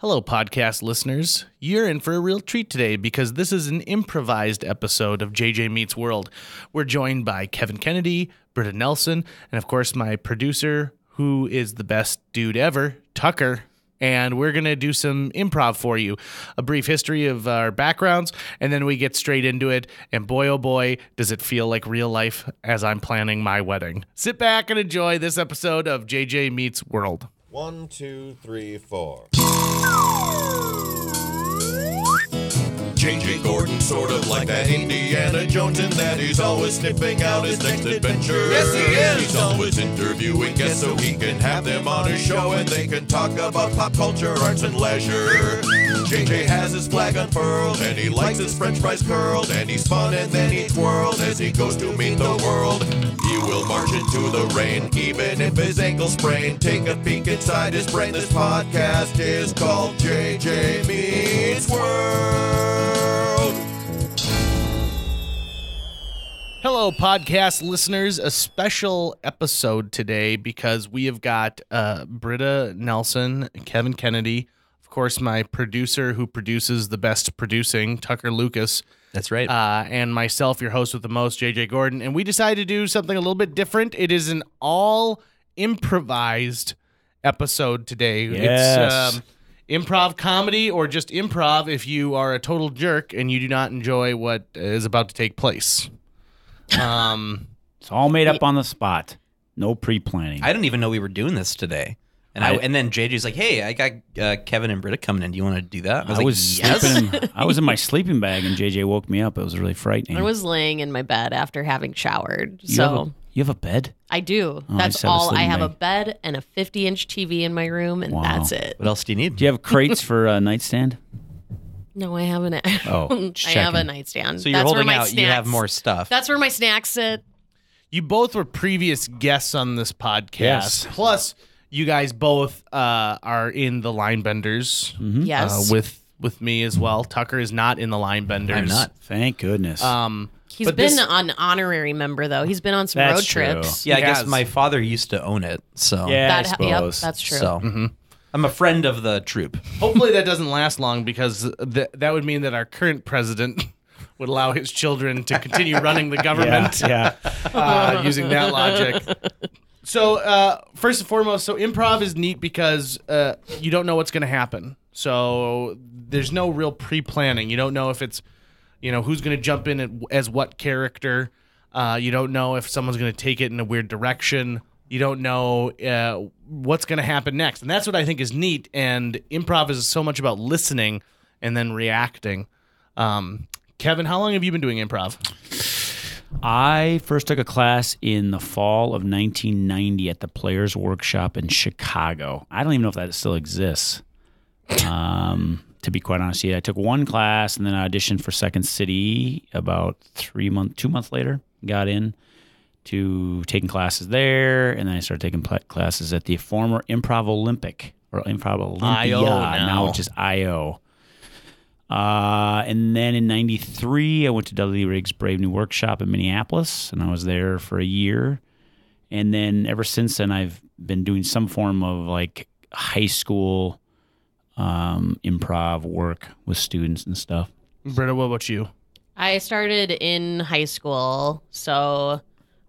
Hello, podcast listeners. You're in for a real treat today because this is an improvised episode of JJ Meets World. We're joined by Kevin Kennedy, Britta Nelson, and of course my producer, who is the best dude ever, Tucker. And we're going to do some improv for you, a brief history of our backgrounds, and then we get straight into it. And boy, oh boy, does it feel like real life as I'm planning my wedding. Sit back and enjoy this episode of JJ Meets World. 1, 2, 3, 4. JJ Gordon, sort of like that Indiana Jones, in that he's always sniffing out his next adventure. Yes, he is. He's always interviewing guests so he can have them on his show and they can talk about pop culture, arts, and leisure. JJ has his flag unfurled and he likes his french fries curled, and he's fun and then he twirled as he goes to meet the world. He will march into the rain even if his ankle sprained. Take a peek inside his brain. This podcast is called JJ Meets World. Hello, podcast listeners. A special episode today because we have got Britta Nelson, Kevin Kennedy, of course, my producer who produces the best producing, Tucker Lucas. That's right. And myself, your host with the most, JJ Gordon. And we decided to do something a little bit different. It is an all improvised episode today. Yes. It's improv comedy or just improv if you are a total jerk and you do not enjoy what is about to take place. It's all made up on the spot. No pre-planning. I didn't even know we were doing this today. And then JJ's like, hey, I got Kevin and Britta coming in. Do you want to do that? I was I was in my sleeping bag and JJ woke me up. It was really frightening. I was laying in my bed after having showered. You have a bed? I do. Oh, That's all. I have a bed and a 50-inch TV in my room, and that's it. What else do you need? Do you have crates for a nightstand? No, I have an. Oh, I have a nightstand. So you're holding out. You have more stuff. That's where my snacks sit. You both were previous guests on this podcast. Yes. Plus, you guys both are in the Linebenders. Mm-hmm. Yes. With me as well. Tucker is not in the Linebenders. I'm not. Thank goodness. He's been an honorary member, though. He's been on some road trips. Yeah, I guess my father used to own it. So yeah, I Yep, suppose. that's true. So I'm a friend of the troop. Hopefully that doesn't last long because that would mean that our current president would allow his children to continue running the government. Yeah. Using that logic. So first and foremost, improv is neat because you don't know what's going to happen. So there's no real pre-planning. You don't know if it's, who's going to jump in as what character. You don't know if someone's going to take it in a weird direction. You don't know what's going to happen next. And that's what I think is neat. And improv is so much about listening and then reacting. Kevin, how long have you been doing improv? I first took a class in the fall of 1990 at the Players Workshop in Chicago. I don't even know if that still exists. To be quite honest, I took one class and then I auditioned for Second City about 2 months later. Got in to taking classes there, and then I started taking classes at the former Improv Olympic or Improv Olympia, IO now which is IO. And then in 93, I went to Dudley Riggs' Brave New Workshop in Minneapolis, and I was there for a year. And then ever since then, I've been doing some form of like high school improv work with students and stuff. Britta, what about you? I started in high school, so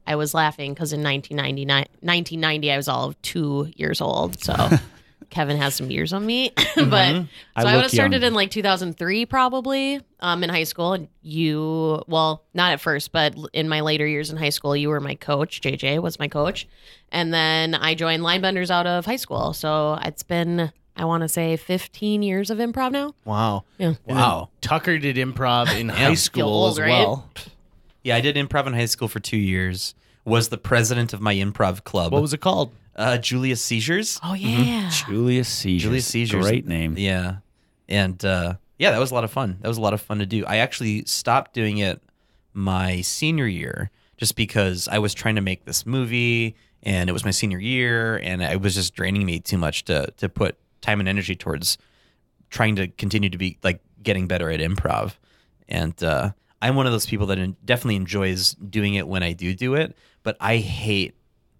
I was laughing because in 1990, I was all of 2 years old. So Kevin has some years on me. But so I would have started in like 2003 probably in high school. And not at first, but in my later years in high school, you were my coach. JJ was my coach. And then I joined Linebenders out of high school. So it's been, I want to say 15 years of improv now. Wow. Yeah. Wow. Tucker did improv in high school old, as right? well. Yeah, I did improv in high school for 2 years. Was the president of my improv club. What was it called? Julius Seizures. Oh, yeah. Julius Seizures. Great name. Yeah. And that was a lot of fun. That was a lot of fun to do. I actually stopped doing it my senior year just because I was trying to make this movie and it was my senior year and it was just draining me too much to put time and energy towards trying to continue to be like getting better at improv. And I'm one of those people that definitely enjoys doing it when I do it, but I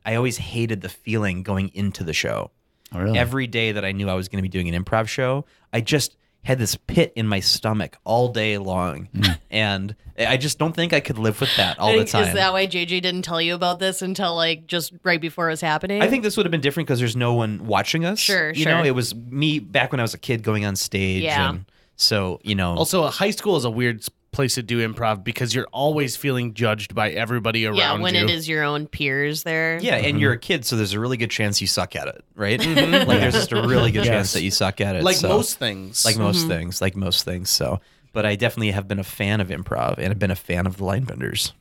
always hated the feeling going into the show. Oh, really? every day that I knew I was going to be doing an improv show, I just had this pit in my stomach all day long. And I just don't think I could live with that all the time. Is that why JJ didn't tell you about this until like just right before it was happening? I think this would have been different because there's no one watching us. Sure, You know, it was me back when I was a kid going on stage. Yeah. And so, you know. Also, high school is a weird place to do improv because you're always feeling judged by everybody around you. Yeah, when it is your own peers there. Yeah, and you're a kid, so there's a really good chance you suck at it, right? Like, there's just a really good chance that you suck at it. Like most things. Like most things. Like most things. So, but I definitely have been a fan of improv and have been a fan of the Linebenders.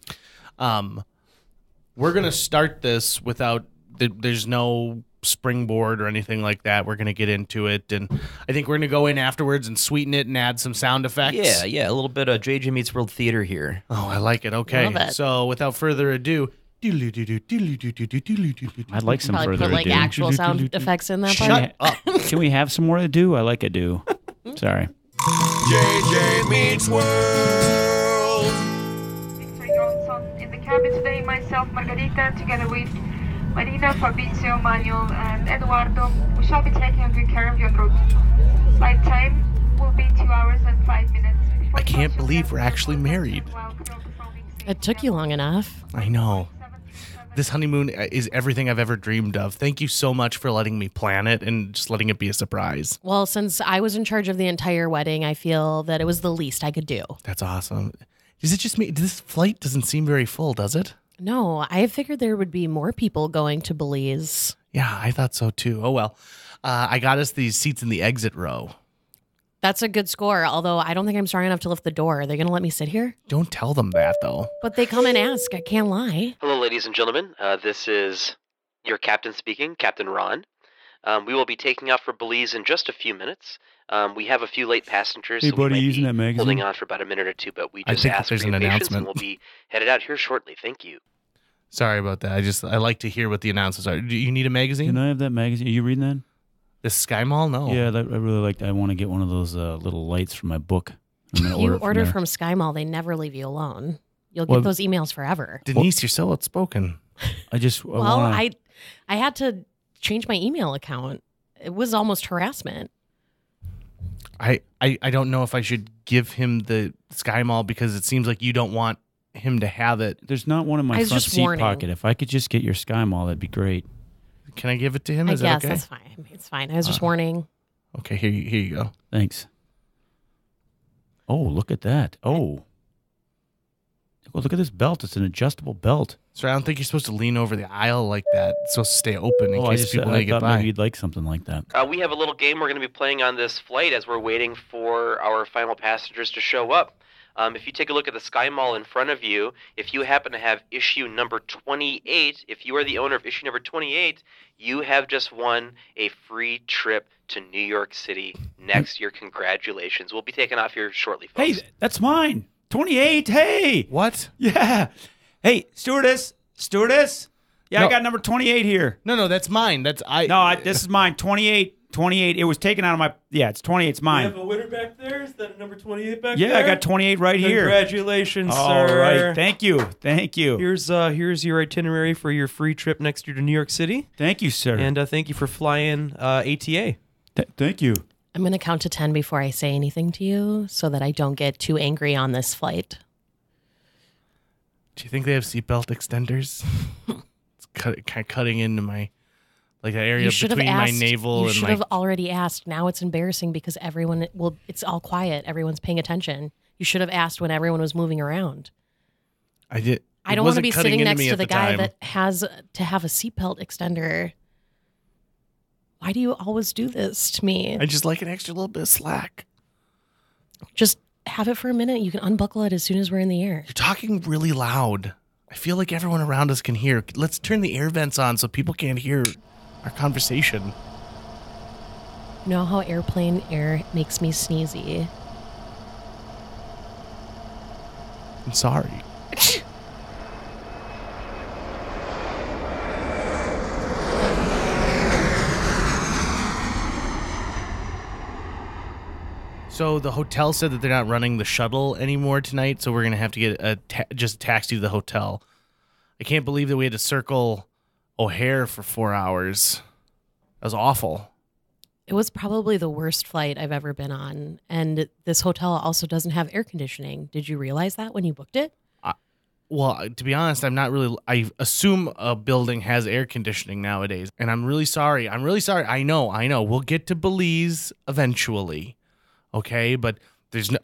We're going to start this without, there's no springboard or anything like that. We're going to get into it, and I think we're going to go in afterwards and sweeten it and add some sound effects. Yeah, a little bit of JJ Meets World Theater here. Oh, I like it. Okay. Love it. So without further ado, I'd like some Probably further put like ado. actual sound effects in that part. shut up. Can we have some more ado? I like ado. Sorry. JJ Meets World. Mr. Johnson in the cabin today, myself, Margarita, together with Marina, Fabrizio, Manuel, and Eduardo. We shall be taking good care of you en route. Flight time will be 2 hours and 5 minutes. I can't believe we're actually married. It took you long enough. I know. This honeymoon is everything I've ever dreamed of. Thank you so much for letting me plan it and just letting it be a surprise. Well, since I was in charge of the entire wedding, I feel that it was the least I could do. That's awesome. Is it just me? This flight doesn't seem very full, does it? No, I figured there would be more people going to Belize. Yeah, I thought so too. Oh, well. I got us these seats in the exit row. That's a good score, although I don't think I'm strong enough to lift the door. Are they going to let me sit here? Don't tell them that, though. But they come and ask. I can't lie. Hello, ladies and gentlemen. This is your captain speaking, Captain Ron. We will be taking off for Belize in just a few minutes. We have a few late passengers, Hey, so we buddy, might using be that magazine? holding on for about a minute or two, but we I just think ask for there's your an patience, and announcement. we'll be headed out here shortly. Thank you. Sorry about that. I like to hear what the announcements are. Do you need a magazine? Can I have that magazine? Are you reading that? The Sky Mall? No. Yeah, I really like. I want to get one of those little lights for my book. I'm gonna You it order there. from Sky Mall, they never leave you alone. You'll Well- get those emails forever. Denise, you're so outspoken. I just. Well, wanna, I had to change my email account. It was almost harassment. I don't know if I should give him the Sky Mall because it seems like you don't want him to have it. There's not one in my I was front just seat warning. pocket. If I could just get your Sky Mall, that'd be great. Can I give it to him? I Is guess that okay? that's fine. It's fine. I was just warning. Okay, here you go. Thanks. Oh, look at that. Oh. Well, look at this belt. It's an adjustable belt. So I don't think you're supposed to lean over the aisle like that. It's supposed to stay open in I case people make it thought by. maybe you'd like something like that. We have a little game we're going to be playing on this flight as we're waiting for our final passengers to show up. If you take a look at the Sky Mall in front of you, if you happen to have issue number 28, if you are the owner of issue number 28, you have just won a free trip to New York City next year. Congratulations. We'll be taking off here shortly, folks. Hey, that's mine. 28. Hey. What? Yeah. Hey, stewardess. Yeah, No. I got number 28 here. No, that's mine. This This is mine. 28. It was taken out of my. Yeah, it's 28. It's mine. You have a winner back there? Is that number 28 back Yeah, there? I got 28 right here. Congratulations, All sir. right. Thank you. Here's your itinerary for your free trip next year to New York City. Thank you, sir. And thank you for flying ATA. Thank you. I'm going to count to 10 before I say anything to you so that I don't get too angry on this flight. Do you think they have seatbelt extenders? It's kind of cutting into my that area You should have between asked. my navel You and should my. have already asked. Now it's embarrassing because everyone, it's all quiet. Everyone's paying attention. You should have asked when everyone was moving around. I did. I it don't want to wasn't be cutting sitting into next me to at the guy time. that has to have a seatbelt extender. Why do you always do this to me? I just like an extra little bit of slack. Just have it for a minute. You can unbuckle it as soon as we're in the air. You're talking really loud. I feel like everyone around us can hear. Let's turn the air vents on so people can't hear our conversation. You know how airplane air makes me sneezy? I'm sorry. So the hotel said that they're not running the shuttle anymore tonight, so we're going to have to get just a taxi to the hotel. I can't believe that we had to circle O'Hare for 4 hours. That was awful. It was probably the worst flight I've ever been on. And this hotel also doesn't have air conditioning. Did you realize that when you booked it? Well, to be honest, I'm not really. I assume a building has air conditioning nowadays, and I'm really sorry. I know. We'll get to Belize eventually, okay? But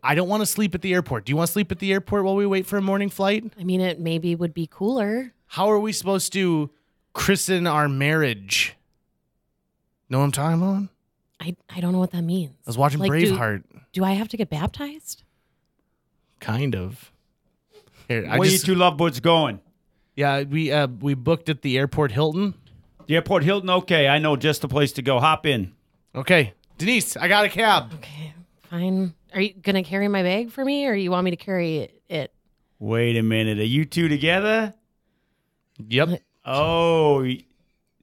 I don't want to sleep at the airport. Do you want to sleep at the airport while we wait for a morning flight? I mean, it maybe would be cooler. How are we supposed to christen our marriage? Know what I'm talking about? I don't know what that means. I was watching Braveheart. Do I have to get baptized? Kind of. Here, Where you two lovebirds going? Yeah, we booked at the Airport Hilton. The Airport Hilton? Okay, I know just the place to go. Hop in. Okay. Denise, I got a cab. Okay, fine. Are you going to carry my bag for me, or you want me to carry it? Wait a minute. Are you two together? Yep. Oh,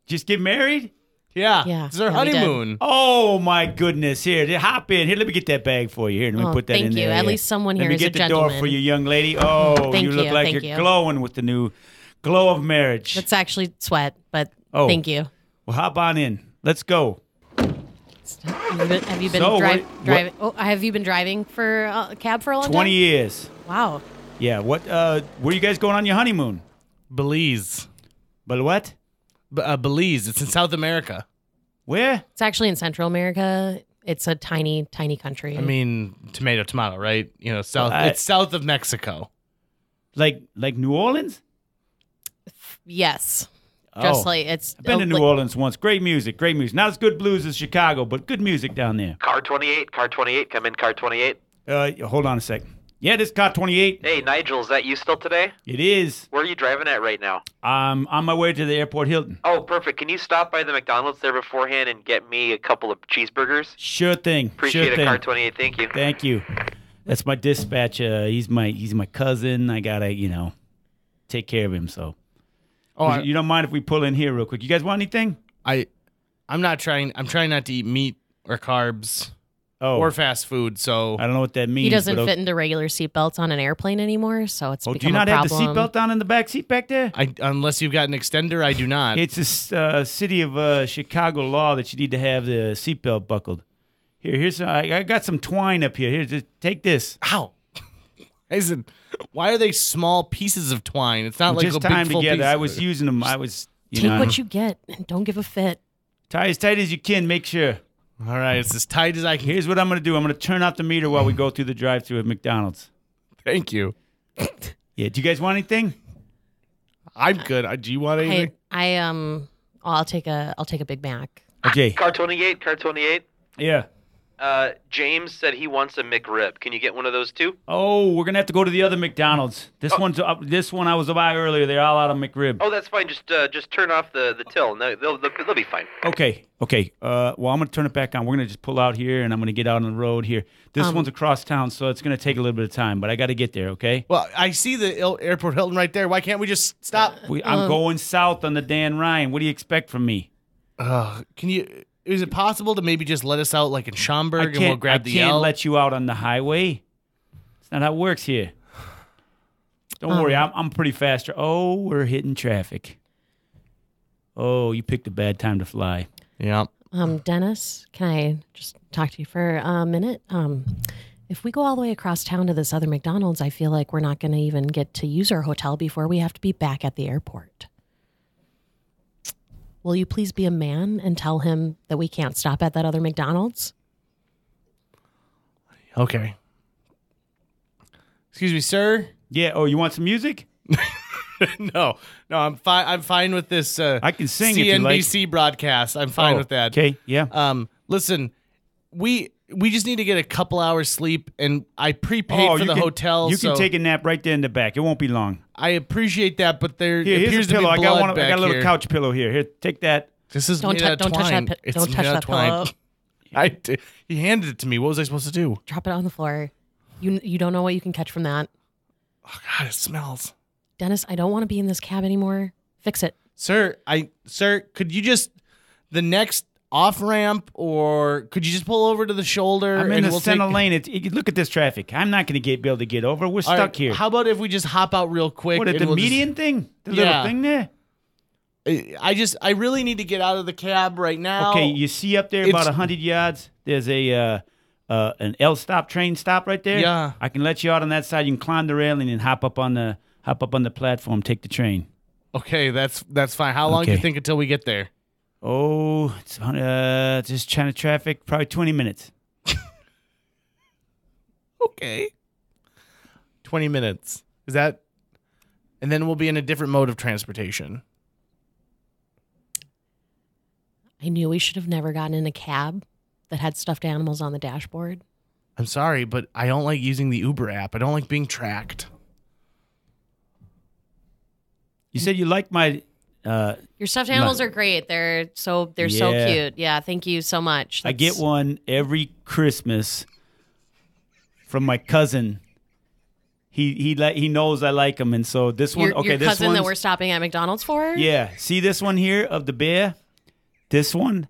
just get married? Yeah. It's our yeah, we did. honeymoon. Oh, my goodness. Here, hop in. Here, let me get that bag for you. Here, let me put that in thank there. you. At Here. least someone Let here me is a get the gentleman. door for you, young lady. Oh, Thank you look you, like thank you're you. glowing with the new glow of marriage. That's actually sweat, but Oh. thank you. Well, hop on in. Let's go. Have you been So, driving? Oh, have you been driving for a cab for a long 20 time? years. Wow. Yeah. What? Where are you guys going on your honeymoon? Belize. But what? Belize. It's in South America. Where? It's actually in Central America. It's a tiny, tiny country. I mean, tomato, right? You know, south. Well, it's south of Mexico. Like New Orleans? yes. Just Oh. like it's. I've been to New Orleans once. Great music. Not as good blues as Chicago, but good music down there. Car 28, come in, car 28. Hold on a sec. Yeah, this car 28. Hey, Nigel, is that you still today? It is. Where are you driving at right now? I'm on my way to the Airport Hilton. Oh, perfect. Can you stop by the McDonald's there beforehand and get me a couple of cheeseburgers? Sure thing. Appreciate sure it, thing. car 28. Thank you. Thank you. That's my dispatcher. He's my cousin. I gotta, take care of him. So, you don't mind if we pull in here real quick? You guys want anything? I'm not trying. I'm trying not to eat meat or carbs or fast food. So I don't know what that means. He doesn't but fit into regular seatbelts on an airplane anymore, so it's do become you not a have the problem. seatbelt down in the back seat back there? unless you've got an extender, I do not. It's a city of Chicago law that you need to have the seatbelt buckled. Here's I got some twine up here. Here, just take this. Ow! Why are they small pieces of twine? It's not like Just a tie big them full together. piece. I was using them. I was Take what you get and don't give a fit. tie as tight as you can. Make sure. All right, it's as tight as I can. Here's what I'm going to do. I'm going to turn off the meter while we go through the drive-thru at McDonald's. Thank you. Yeah. Do you guys want anything? I'm good. Do you want anything? I'll take a Big Mac. Okay. Car 28. Yeah. James said he wants a McRib. Can you get one of those too? Oh, we're gonna have to go to the other McDonald's. This one's up. This one I was by earlier. They're all out of McRib. Oh, that's fine. Just turn off the till. No, they'll be fine. Okay. Well, I'm gonna turn it back on. We're gonna just pull out here, and I'm gonna get out on the road here. This one's across town, so it's gonna take a little bit of time, but I got to get there. Okay. Well, I see the Airport Hilton right there. Why can't we just stop? I'm going south on the Dan Ryan. What do you expect from me? Can you? Is it possible to maybe just let us out like in Schaumburg and we'll grab the I can't L? let you out on the highway. It's not how it works here. Don't worry, I'm pretty fast. Oh, we're hitting traffic. Oh, you picked a bad time to fly. Yeah. Dennis, can I just talk to you for a minute? If we go all the way across town to this other McDonald's, I feel like we're not going to even get to use our hotel before we have to be back at the airport. Will you please be a man and tell him that we can't stop at that other McDonald's? Okay. Excuse me, sir. Yeah. Oh, you want some music? No, I'm fine. I'm fine with this. I can sing if you like. CNBC broadcast. I'm fine with that. Okay. Yeah. Listen, we just need to get a couple hours sleep, and I prepaid for the hotel. You can take a nap right there in the back. It won't be long. I appreciate that, but there Here's appears a to be pillow. blood I got a little here. couch pillow here. Here, take that. This is Don't made touch out of twine. that. It's Don't made touch out of that twine. pillow. He handed it to me. What was I supposed to do? Drop it on the floor. You don't know what you can catch from that. Oh God, it smells. Dennis, I don't want to be in this cab anymore. Fix it. Sir, could you just the next off ramp, or could you just pull over to the shoulder? I'm in and the we'll center take... lane. Look at this traffic. I'm not going to be able to get over. We're All stuck right, here. How about if we just hop out real quick? What, at and the we'll median thing? The little thing there? I really need to get out of the cab right now. Okay, you see up there about 100 yards, there's an L stop train stop right there. Yeah. I can let you out on that side. You can climb the railing and hop up on the platform, take the train. Okay, that's fine. How long do you Okay. think until we get there? Oh, it's just China traffic, probably 20 minutes. Okay. 20 minutes. Is that? And then we'll be in a different mode of transportation. I knew we should have never gotten in a cab that had stuffed animals on the dashboard. I'm sorry, but I don't like using the Uber app. I don't like being tracked. You said you like my... Your stuffed animals are great. They're so Yeah. cute. Yeah, thank you so much. I get one every Christmas from my cousin. He knows I like them, and so this one. Your this cousin one's, that we're stopping at McDonald's for. Yeah, see this one here of the bear. This one,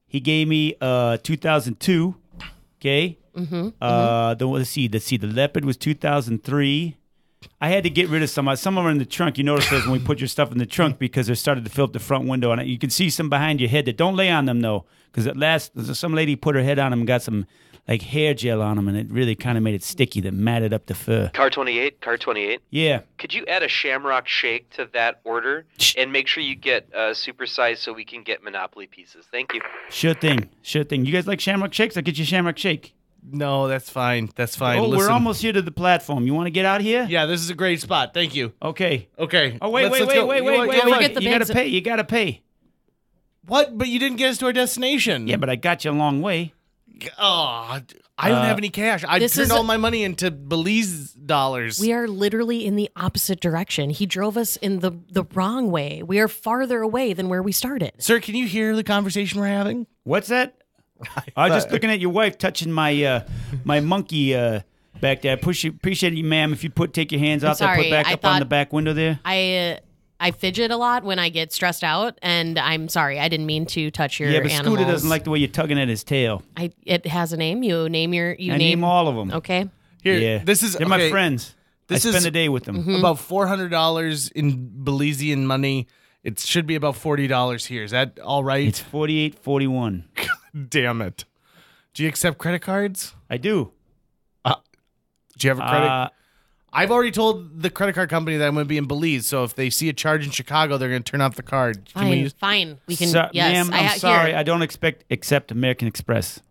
he gave me 2002. Okay. Let's see. The leopard was 2003. I had to get rid of some. Some of them are in the trunk. You notice those when we put your stuff in the trunk because they started to fill up the front window, and you can see some behind your head. That don't lay on them though, because at last some lady put her head on them and got some like hair gel on them, and it really kind of made it sticky. That matted up the fur. Car 28. Yeah. Could you add a shamrock shake to that order and make sure you get supersized so we can get Monopoly pieces? Thank you. Sure thing. You guys like shamrock shakes? I'll get you a shamrock shake. No, that's fine. That's fine. Oh, Listen. we're almost here to the platform. You want to get out here? Yeah, this is a great spot. Thank you. Okay. Okay. Oh, wait. Let's go. forget the You got bags. to pay. You got to pay. What? But you didn't get us to our destination. Yeah, but I got you a long way. Oh, I don't have any cash. I This turned is all a- my money into Belize dollars. We are literally in the opposite direction. He drove us in the wrong way. We are farther away than where we started. Sir, can you hear the conversation we're having? What's that? I was just looking at your wife touching my my monkey back there. Appreciate you, ma'am. If you take your hands off that, sorry, put back I up on thought- the back window there. I fidget a lot when I get stressed out, and I'm sorry. I didn't mean to touch your Yeah, but animals. Scooter doesn't like the way you're tugging at his tail. It has a name. You name I name all of them. Okay. Here, Yeah, this is they're my okay, friends. This I spend is the day with them. About $400 in Belizean money. It should be about $40 here. Is that all right? It's 48.41. Damn it. Do you accept credit cards? I do. Do you have a credit? I've already told the credit card company that I'm going to be in Belize, so if they see a charge in Chicago, they're going to turn off the card. Can we Fine. We can. So- yes. ma'am, I'm sorry. Here. I don't accept American Express.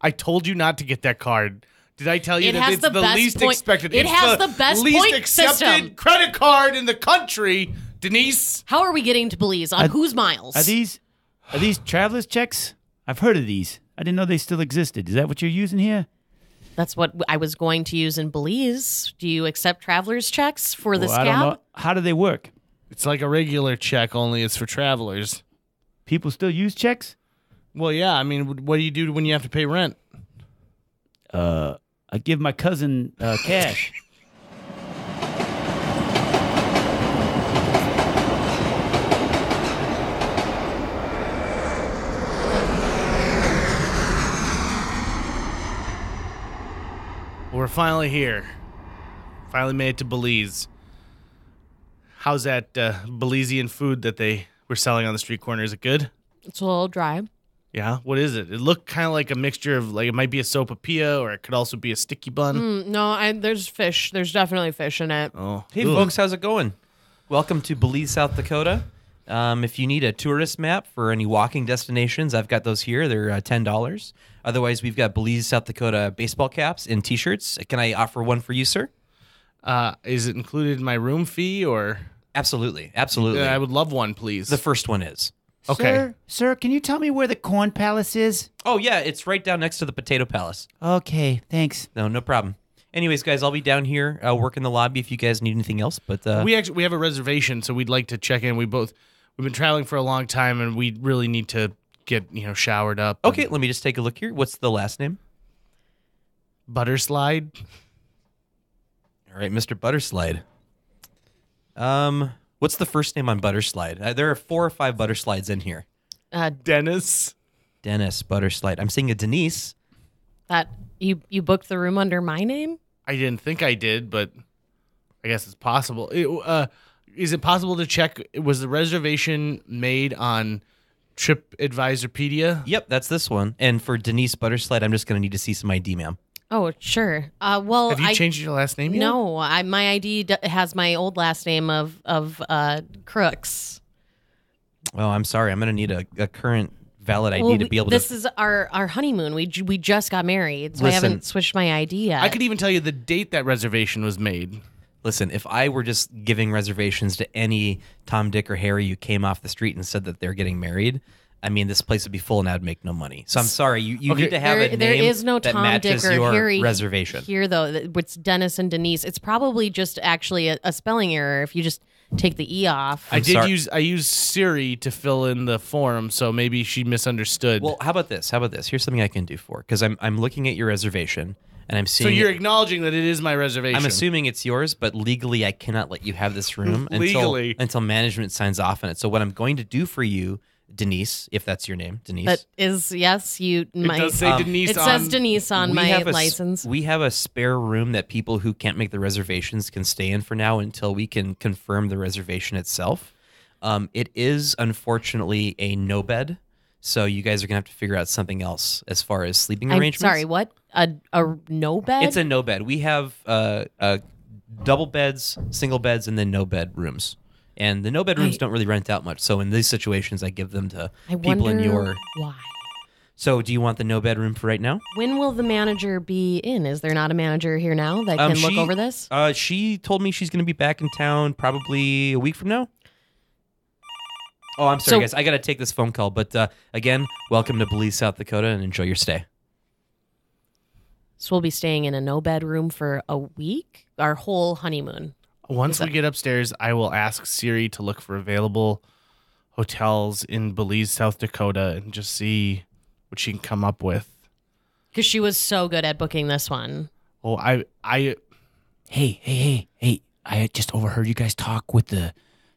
I told you not to get that card. Did I tell you It that has it's the the best least point- expected? it It's has the best least point accepted system. credit card in the country, Denise. How are we getting to Belize? On whose miles? Are these traveler's checks? I've heard of these. I didn't know they still existed. Is that what you're using here? That's what I was going to use in Belize. Do you accept traveler's checks for this I don't cab? know. How do they work? It's like a regular check, only it's for travelers. People still use checks? Well, yeah. I mean, what do you do when you have to pay rent? I give my cousin cash. Well, we're finally here. Finally made it to Belize. How's that Belizean food that they were selling on the street corner? Is it good? It's a little dry. Yeah. What is it? It looked kind of like a mixture of it might be a sopapilla or it could also be a sticky bun. No, there's fish. There's definitely fish in it. Oh, Hey, Ugh. folks, how's it going? Welcome to Belize, South Dakota. If you need a tourist map for any walking destinations, I've got those here. They're $10. Otherwise, we've got Belize, South Dakota baseball caps and T-shirts. Can I offer one for you, sir? Is it included in my room fee or? Absolutely. Absolutely. I would love one, please. The first one is. Okay. Sir, can you tell me where the Corn Palace is? Oh, yeah, it's right down next to the Potato Palace. Okay, thanks. No problem. Anyways, guys, I'll be down here working the lobby if you guys need anything else. But we have a reservation, so we'd like to check in. We've been traveling for a long time, and we really need to get showered up. okay, let me just take a look here. What's the last name? Butterslide. All right, Mr. Butterslide. What's the first name on Butterslide? There are 4 or 5 Butterslides in here. Dennis. Dennis Butterslide. I'm seeing a Denise. That you booked the room under my name? I didn't think I did, but I guess it's possible. Is it possible to check? Was the reservation made on TripAdvisorpedia? Yep, that's this one. And for Denise Butterslide, I'm just going to need to see some ID, ma'am. Oh, sure. Well, Have you changed your last name yet? No, my ID has my old last name of Crooks. Oh, I'm sorry. I'm going to need a current valid ID to be able to. This is our honeymoon. We just got married, so I Listen, haven't switched my ID yet. I could even tell you the date that reservation was made. Listen, if I were just giving reservations to any Tom, Dick, or Harry who came off the street and said that they're getting married, I mean, this place would be full and I'd make no money. So I'm sorry. You need to have a name there is no that Tom, matches Dick, or your Harry reservation. here, though. It's Dennis and Denise. It's probably just actually a spelling error if you just take the E off. I used Siri to fill in the form, so maybe she misunderstood. Well, how about this? Here's something I can do for, because I'm looking at your reservation and I'm seeing. So you're acknowledging that it is my reservation. I'm assuming it's yours, but legally I cannot let you have this room until management signs off on it. So what I'm going to do for you, Denise, if that's your name, Denise. That is, yes, you. It does say Denise. It says Denise on my license. We have a spare room that people who can't make the reservations can stay in for now until we can confirm the reservation itself. It is unfortunately a no bed, so you guys are gonna have to figure out something else as far as sleeping arrangements. Sorry, what? A no bed? It's a no bed. We have double beds, single beds, and then no bed rooms. And the no bedrooms don't really rent out much. So in these situations, I give them to people in your. Why? So do you want the no bedroom for right now? When will the manager be in? Is there not a manager here now that can look over this? She told me she's going to be back in town probably a week from now. Oh, I'm sorry, guys. I got to take this phone call. But again, welcome to Belize, South Dakota, and enjoy your stay. So we'll be staying in a no bedroom for a week? Our whole honeymoon? Once we get upstairs, I will ask Siri to look for available hotels in Belize, South Dakota, and just see what she can come up with. Because she was so good at booking this one. Oh, Hey, I just overheard you guys talk with the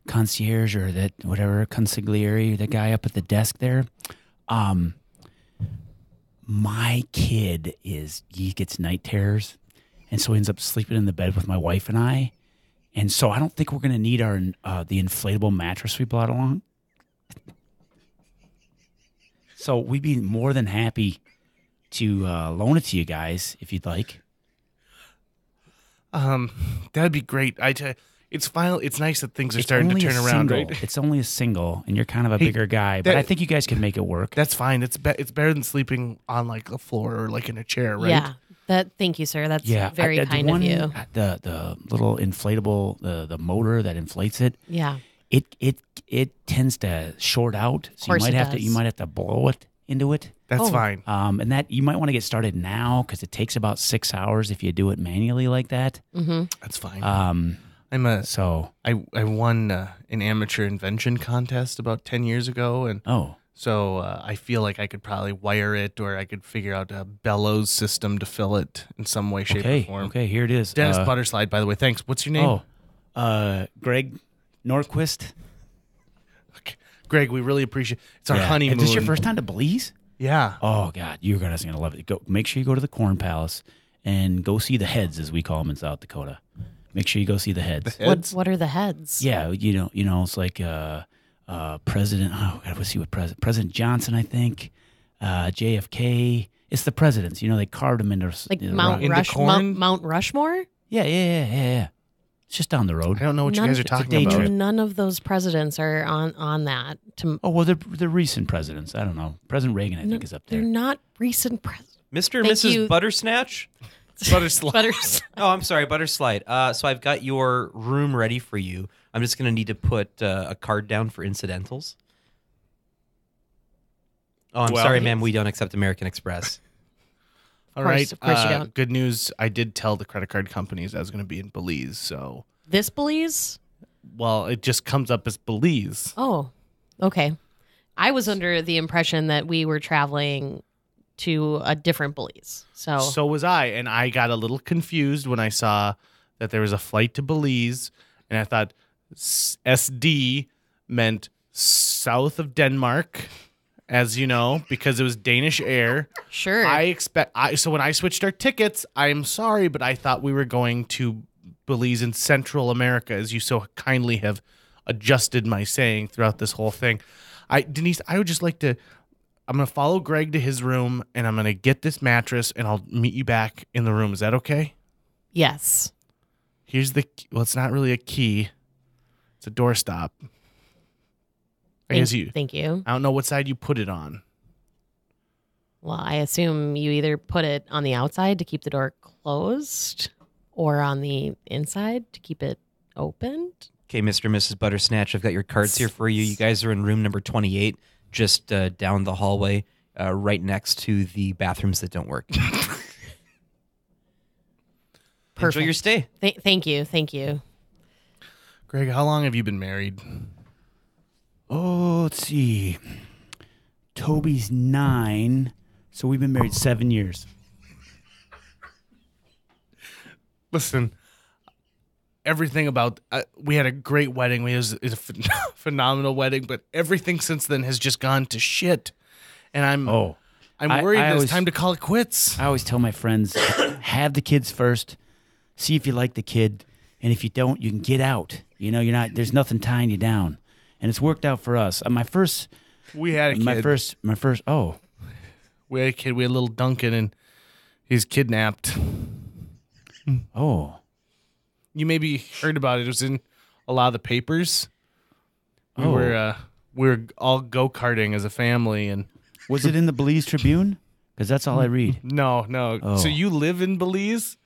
concierge or that whatever consigliere, the guy up at the desk there. My kid he gets night terrors, and so he ends up sleeping in the bed with my wife and I. And so I don't think we're going to need the inflatable mattress we brought along. So we'd be more than happy to loan it to you guys if you'd like. That'd be great. It's nice that things are starting to turn around, right? It's only a single, and you're kind of a bigger guy, but I think you guys can make it work. That's fine. It's better than sleeping on like a floor or like in a chair, right? Yeah. Thank you, sir. That's very kind of you. The little inflatable, the motor that inflates it. Yeah. It tends to short out, so you might have to blow it into it. That's fine. And that you might want to get started now because it takes about 6 hours if you do it manually like that. Mm-hmm. That's fine. I won an amateur invention contest about 10 years ago, and so I feel like I could probably wire it, or I could figure out a bellows system to fill it in some way, shape, or form. Okay, here it is. Dennis Butterslide, by the way. Thanks. What's your name? Greg Norquist. Okay. Greg, we really appreciate it. It's our honeymoon. Is this your first time to Belize? Yeah. Oh, God. You guys are going to love it. Make sure you go to the Corn Palace and go see the heads, as we call them in South Dakota. Make sure you go see the heads. What are the heads? Yeah, you know, it's like President. Oh God, let's see what President Johnson, I think, JFK. It's the presidents. You know, they carved them into like Mount Rushmore. Yeah. It's just down the road. I don't know what you guys are talking about. None of those presidents are on that. They're recent presidents. I don't know. President Reagan, I think, is up there. They're not recent presidents. Mr. and Mrs. Buttersnatch. Butterslide. Oh, I'm sorry, Butterslide. So I've got your room ready for you. I'm just going to need to put a card down for incidentals. Oh, I'm sorry, ma'am. We don't accept American Express. All right. Of course you don't. Good news. I did tell the credit card companies I was going to be in Belize. So this Belize? Well, it just comes up as Belize. Oh, okay. I was under the impression that we were traveling to a different Belize. So was I, and I got a little confused when I saw that there was a flight to Belize, and I thought SD meant south of Denmark, as you know, because it was Danish Air. Sure. So when I switched our tickets, I'm sorry, but I thought we were going to Belize in Central America, as you so kindly have adjusted my saying throughout this whole thing. Denise, I would just like to, I'm going to follow Greg to his room, and I'm going to get this mattress, and I'll meet you back in the room. Is that okay? Yes. Here's the, well, it's not really a key. It's a doorstop. Thank you. I don't know what side you put it on. Well, I assume you either put it on the outside to keep the door closed or on the inside to keep it open. Okay, Mr. and Mrs. Buttersnatch, I've got your cards here for you. You guys are in room number 28, just down the hallway, right next to the bathrooms that don't work. Perfect. Enjoy your stay. Thank you. Greg, how long have you been married? Oh, let's see. Toby's 9, so we've been married 7 years. Listen, everything about we had a great wedding. It was a phenomenal wedding, but everything since then has just gone to shit. And I'm worried that it's time to call it quits. I always tell my friends, have the kids first, see if you like the kid, and if you don't, you can get out. You know, there's nothing tying you down. And it's worked out for us. We had a kid. My first. Oh, we had a kid. We had little Duncan, and he's kidnapped. Oh, you maybe heard about it. It was in a lot of the papers. We were all go-karting as a family, and was it in the Belize Tribune? Because that's all I read. No. Oh. So you live in Belize?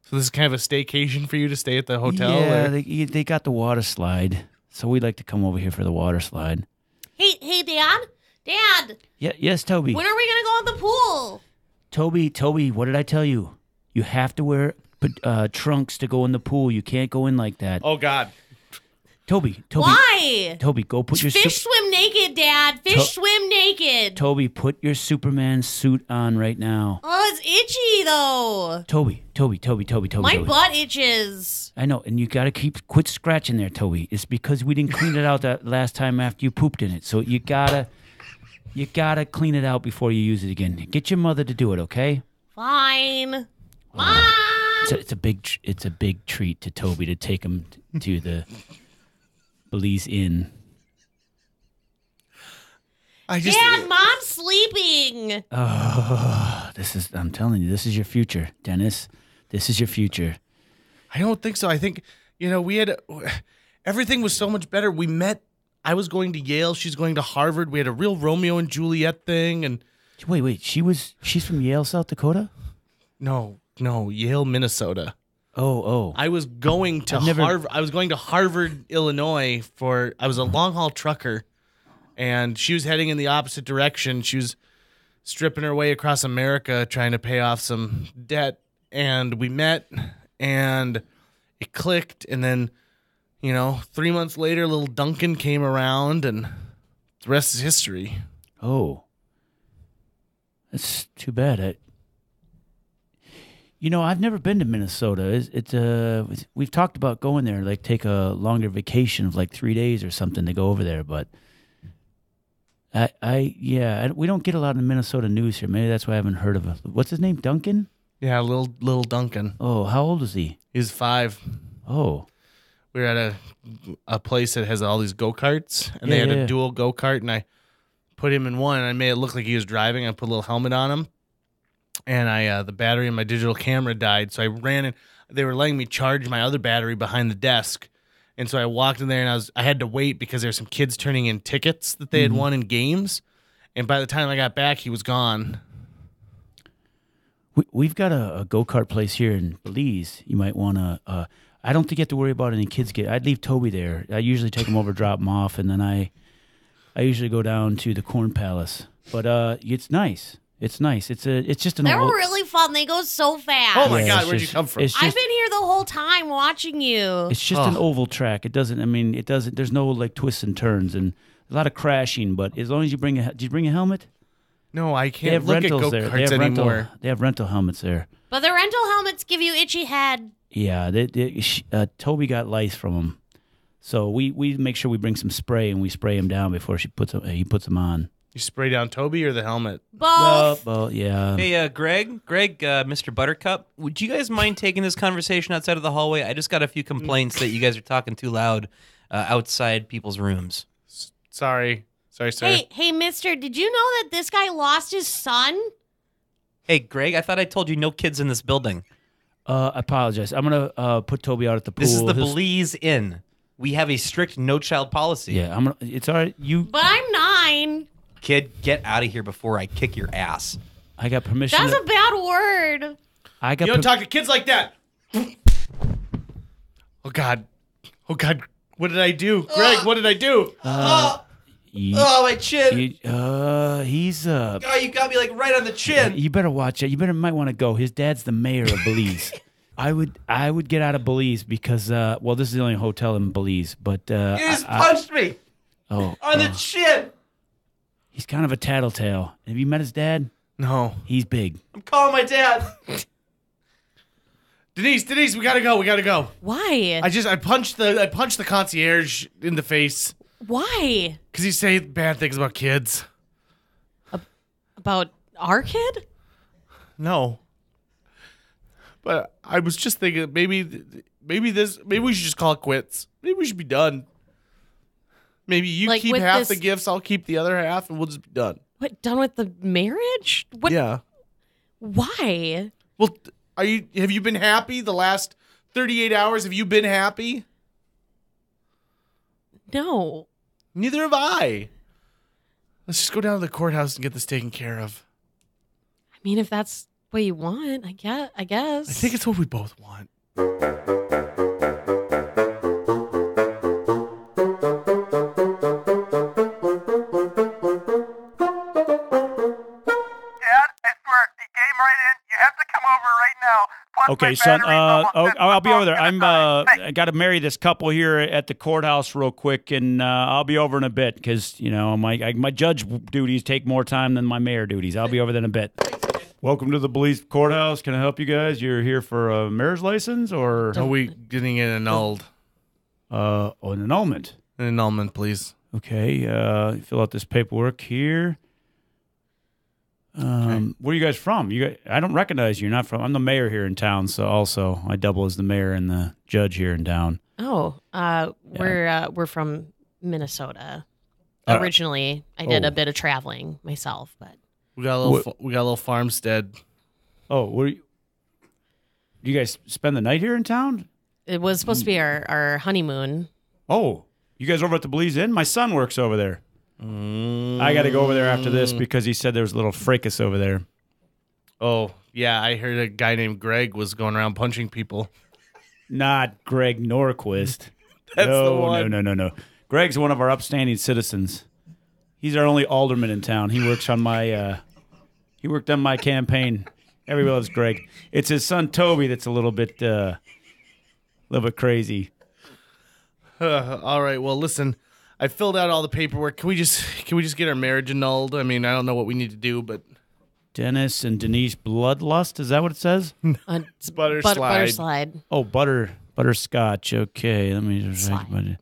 So this is kind of a staycation for you to stay at the hotel? Yeah, they got the water slide, so we'd like to come over here for the water slide. Hey, Dad. Yeah, yes, Toby. When are we gonna go in the pool? Toby, what did I tell you? You have to wear trunks to go in the pool. You can't go in like that. Oh God. Toby. Why? Toby, go put your fish swim naked, Dad. Fish swim naked. Toby, put your Superman suit on right now. Oh, it's itchy though. Toby. My butt itches. I know, and you gotta quit scratching there, Toby. It's because we didn't clean it out that last time after you pooped in it. So you gotta clean it out before you use it again. Get your mother to do it, okay? Fine. It's a big treat to Toby to take him to the Belize Inn. Dad, Mom's sleeping. Oh, I'm telling you, this is your future, Dennis. This is your future. I don't think so. I think, everything was so much better. We met, I was going to Yale, she's going to Harvard. We had a real Romeo and Juliet thing. And wait, she's from Yale, South Dakota? No, Yale, Minnesota. Oh. I was going to Harvard. I was going to Harvard, Illinois I was a long haul trucker, and she was heading in the opposite direction. She was stripping her way across America trying to pay off some debt, and we met, and it clicked, and then 3 months later, little Duncan came around, and the rest is history. Oh. That's too bad. I've never been to Minnesota. We've talked about going there, like take a longer vacation of like 3 days or something to go over there, but we don't get a lot of Minnesota news here. Maybe that's why I haven't heard of it. What's his name? Duncan? Yeah, little Duncan. Oh, how old is he? He's 5. Oh. We were at a place that has all these go-karts, and they had a dual go-kart, and I put him in one, and I made it look like he was driving. I put a little helmet on him, and the battery in my digital camera died, so I ran in. They were letting me charge my other battery behind the desk, and so I walked in there, and I had to wait because there were some kids turning in tickets that they had won in games, and by the time I got back, he was gone. We've got a go-kart place here in Belize. You might want to... I don't think you have to worry about any kids I'd leave Toby there. I usually take him over, drop him off, and then I usually go down to the Corn Palace. But it's nice. It's nice. It's just an... They're really fun. They go so fast. Oh my God, where'd you come from? I've been here the whole time watching you. It's just an oval track. It doesn't... There's no like twists and turns and a lot of crashing. But as long as you bring did you bring a helmet? No, I can't They have look at rentals there. go-karts anymore. They have rental helmets there. But the rental helmets give you itchy head. Yeah, Toby got lice from them, so we make sure we bring some spray and we spray him down before he puts them on. You spray down Toby or the helmet? Both. Well, yeah. Hey, Greg, Mr. Buttercup, would you guys mind taking this conversation outside of the hallway? I just got a few complaints that you guys are talking too loud outside people's rooms. Sorry, sir. Hey, mister, did you know that this guy lost his son? Hey, Greg, I thought I told you no kids in this building. I apologize. I'm gonna put Toby out at the pool. This is the Belize Inn. We have a strict no-child policy. Yeah, it's all right. But I'm 9. Kid, get out of here before I kick your ass. I got permission. That's a bad word. I got. You don't talk to kids like that. Oh God. What did I do, Greg? What did I do? My chin. He's Oh, you got me like right on the chin. You better watch it. Might want to go. His dad's the mayor of Belize. I would get out of Belize because this is the only hotel in Belize. But You just punched me on the chin. He's kind of a tattletale. Have you met his dad? No. He's big. I'm calling my dad. Denise, we gotta go. Why? I punched the concierge in the face. Why? Because he's saying bad things about kids. About our kid? No. But I was just thinking maybe we should just call it quits. Maybe we should be done. Maybe you Like keep with half this- the gifts, I'll keep the other half, and we'll just be done. What, done with the marriage? What? Yeah. Why? Well, have you been happy the last 38 hours? Have you been happy? No. Neither have I. Let's just go down to the courthouse and get this taken care of. I mean, if that's what you want, I guess. I think it's what we both want. Okay, son. I'll be over there. I got to marry this couple here at the courthouse real quick, and I'll be over in a bit because my judge duties take more time than my mayor duties. I'll be over there in a bit. Welcome to the Belize courthouse. Can I help you guys? You're here for a marriage license or Are we getting it annulled? an annulment? An annulment, please. Okay. Fill out this paperwork here. Where are you guys from? I don't recognize you. You're not from. I'm the mayor here in town, so also I double as the mayor and the judge here in town. Oh, we're from Minnesota. Originally, I did a bit of traveling myself, but We got a little farmstead. Oh, do you guys spend the night here in town? it was supposed to be our honeymoon. Oh, you guys over at the Belize Inn? My son works over there. I got to go over there after this because he said there was a little fracas over there. Oh, yeah, I heard a guy named Greg was going around punching people. Not Greg Norquist. That's the one. No. Greg's one of our upstanding citizens. He's our only alderman in town. He works on my he worked on my campaign. Everybody loves Greg. It's his son Toby that's a little bit crazy. All right, well, listen, I filled out all the paperwork. Can we just get our marriage annulled? I mean, I don't know what we need to do, but Dennis and Denise Bloodlust, is that what it says? it's butter slide. Butter slide. Oh, butterscotch. Okay, let me just Slide.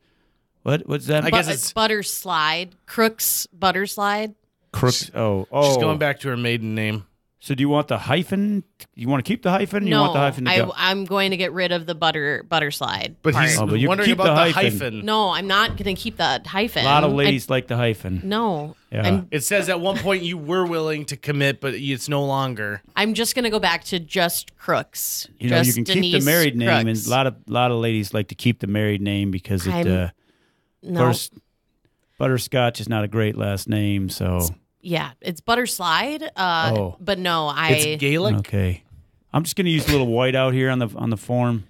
What's that? I guess it's butter slide. Crooks butter slide. Crooks. Oh. She's going back to her maiden name. So do you want the hyphen? You want to keep the hyphen? You No, want the hyphen to go? I'm going to get rid of the butter slide. But part. he's Oh, but you wondering keep about the the hyphen. hyphen. No, I'm not going to keep the hyphen. A lot of ladies like the hyphen. No. Yeah. It says at one point you were willing to commit, but it's no longer. I'm just going to go back to just Crooks. You know, you Just can keep the Denise married name, and Crooks. a lot of ladies like to keep the married name because No. course, Butterscotch is not a great last name, so Yeah, it's butter slide. But no, It's Gaelic. okay. I'm just going to use a little white out here on the form.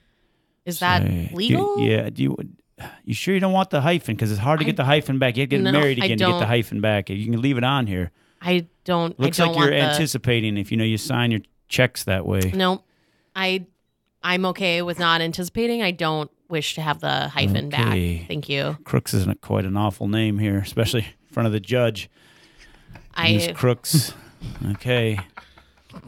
Is that legal? You sure you don't want the hyphen? Because it's hard to get the hyphen back. You have to get No, married I again to get the don't. hyphen back. You can leave it on here. I don't. Looks I don't like you're want anticipating if you sign your checks that way. No, I'm okay with not anticipating. I don't wish to have the hyphen Okay. back. Thank you. Crooks isn't quite an awful name here, especially in front of the judge. Miss Crooks. Okay. All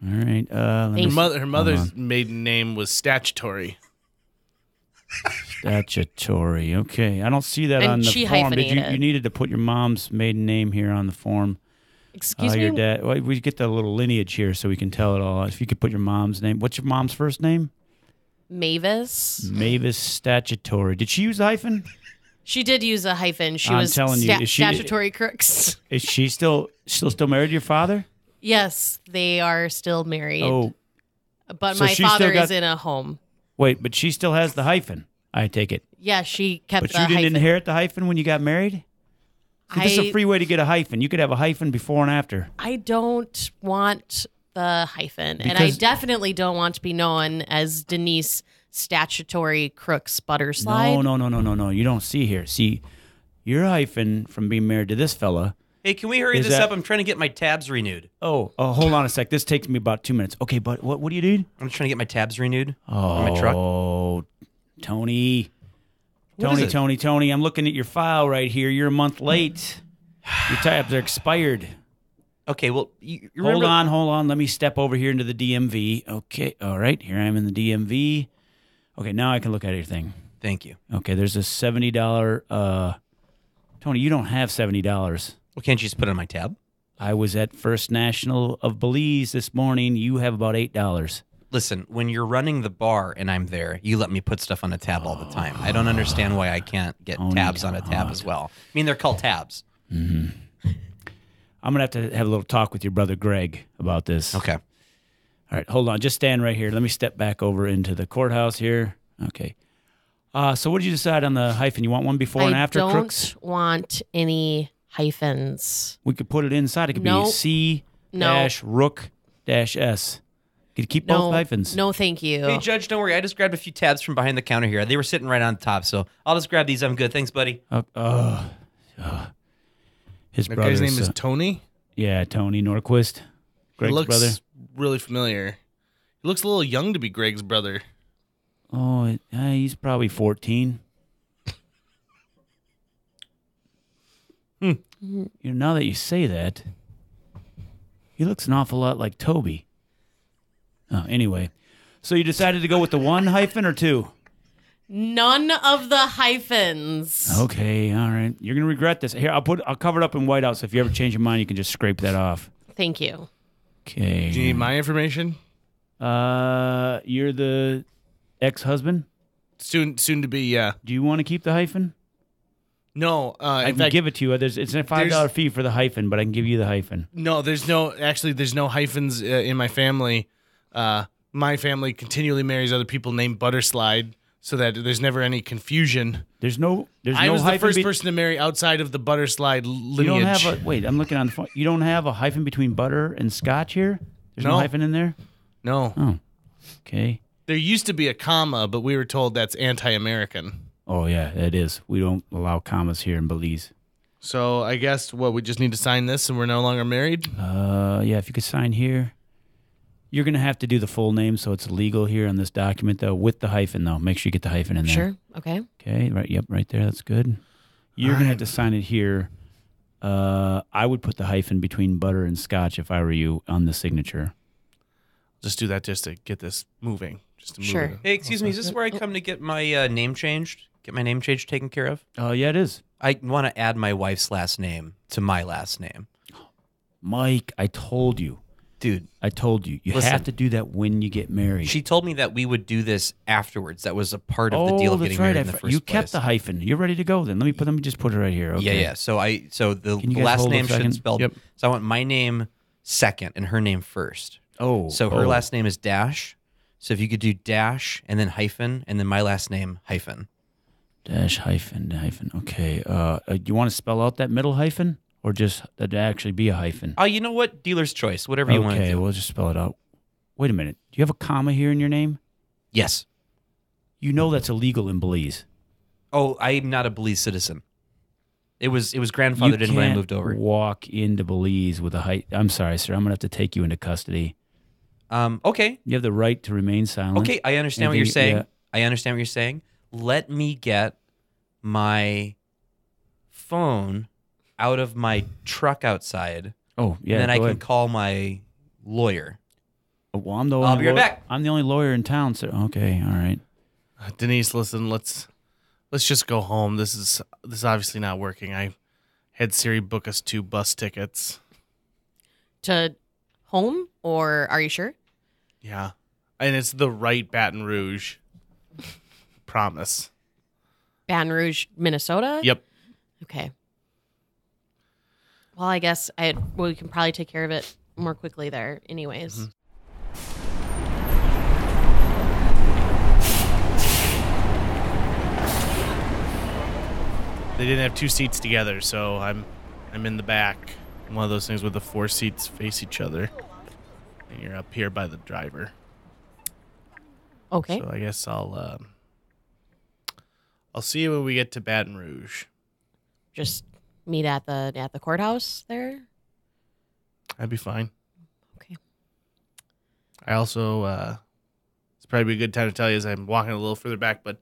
right. Thank you. Her mother's maiden name was Statutory. Statutory. Okay, I don't see that And on the she form. hyphenated. You needed to put your mom's maiden name here on the form. Excuse me? Your dad. Well, we get the little lineage here so we can tell it all. If you could put your mom's name. What's your mom's first name? Mavis. Mavis Statutory. Did she use a hyphen? She did use a hyphen. She I'm was telling you, is she- statutory crooks. Is she still married to your father? Yes, they are still married. Oh, But so my she still father got- is in a home. wait, but she still has the hyphen. I take it. Yeah, she kept But the you didn't hyphen. inherit the hyphen when you got married? See, this is a I- free way to get a hyphen. You could have a hyphen before and after. I don't want the hyphen. And I Because- definitely don't want to be known as Denise Statutory Crooks Butterslide. No. You don't see here. See, your hyphen from being married to this fella. Hey, can we hurry Is this that- up? I'm trying to get my tabs renewed. Oh, hold on a sec. This takes me about 2 minutes. Okay, but what do you need? I'm just trying to get my tabs renewed on my truck. Oh, Tony. What is it? Tony. I'm looking at your file right here. You're a month late. Your tabs are expired. Okay, well, you remember... Hold on. Let me step over here into the DMV. Okay, all right. Here I am in the DMV. Okay, now I can look at your thing. Thank you. Okay, there's a $70. Tony, you don't have $70. Well, can't you just put it on my tab? I was at First National of Belize this morning. You have about $8. Listen, when you're running the bar and I'm there, you let me put stuff on a tab all the time. I don't understand why I can't get Tony, tabs on a tab as well. I mean, they're called tabs. I'm going to have a little talk with your brother Greg about this. Okay. All right, hold on. Just stand right here. Let me step back over into the courthouse here. Okay. So what did you decide on the hyphen? You want one before and after, I Crooks? don't want any hyphens. We could put it inside. It could No. be C No. dash Rook dash S. You could keep No, both hyphens. no, thank you. Hey, Judge, don't worry. I just grabbed a few tabs from behind the counter here. They were sitting right on top, so I'll just grab these. I'm good. Thanks, buddy. His That brother's guy's name is Tony. yeah, Tony Norquist, Greg's He looks brother. really familiar. He looks a little young to be Greg's brother. Oh, he's probably 14. Now that you say that, he looks an awful lot like Toby. Oh, anyway, so you decided to go with the one hyphen or two? None of the hyphens. Okay, all right. You're gonna regret this. Here, I'll cover it up in whiteout. So if you ever change your mind, you can just scrape that off. Thank you. Okay. Do you need my information? You're the ex-husband. Soon to be. Yeah. Do you want to keep the hyphen? No. I In can fact, give it to you. It's a $5 fee for the hyphen, but I can give you the hyphen. no. There's no hyphens in my family. My family continually marries other people named Butterslide, so that there's never any confusion. There's no I was the hyphen first person to marry outside of the Butterslide lineage. You don't have wait, I'm looking on the phone. You don't have a hyphen between butter and scotch here? There's no No. hyphen in there? No. Oh. Okay. There used to be a comma, but we were told that's anti-American. Oh yeah, it is. We don't allow commas here in Belize. So I guess we just need to sign this, and we're no longer married. Yeah, if you could sign here. You're going to have to do the full name so it's legal here on this document, though, with the hyphen, though. Make sure you get the hyphen in there. Sure. Okay. Okay, right. Yep, right there. That's good. You're going to have to sign it here. I would put the hyphen between butter and scotch if I were you on the signature. Just do that just to get this moving. Just to move Sure. it. Hey, excuse me. Is this where I come to get my name changed? Get my name changed taken care of? Yeah, it is. I want to add my wife's last name to my last name. Mike, I told you. Dude, I told you. You Listen. have to do that when you get married. she told me that we would do this afterwards. That was a part of the deal of that's getting right. married in the first You place. kept the hyphen. You're ready to go then. Let me just put it right here. Okay. Yeah. So the Can you guys last hold a name second? shouldn't spelled. Yep. So I want my name second and her name first. Oh. So her last name is Dash. So if you could do dash and then hyphen and then my last name hyphen. Dash hyphen. Okay. You want to spell out that middle hyphen or just that actually be a hyphen? Oh, you know what? Dealer's choice. Whatever you want to Okay, do. we'll just spell it out. Wait a minute. Do you have a comma here in your name? Yes. You know that's illegal in Belize. Oh, I'm not a Belize citizen. It was grandfathered in when I moved over. Walk into Belize with a height. I'm sorry, sir. I'm gonna have to take you into custody. Okay. You have the right to remain silent. Okay, I understand what you're Anything- saying. yeah. I understand what you're saying. Let me get my phone out of my truck outside, Oh yeah. and then I go can ahead. call my lawyer. Well, I'm the I'll only be right back. I'm the only lawyer in town, sir. Okay, all right. Denise, listen. Let's let's just go home. This is obviously not working. I had Siri book us 2 bus tickets. To home, or are you sure? Yeah. And it's the right Baton Rouge. Promise. Baton Rouge, Minnesota? Yep. Okay. Well, I guess we can probably take care of it more quickly there anyways. Mm-hmm. They didn't have 2 seats together, so I'm in the back. One of those things where the 4 seats face each other. And you're up here by the driver. Okay. So I guess I'll see you when we get to Baton Rouge. Just meet at the courthouse there? That'd be fine. Okay. I also, it's probably a good time to tell you as I'm walking a little further back, but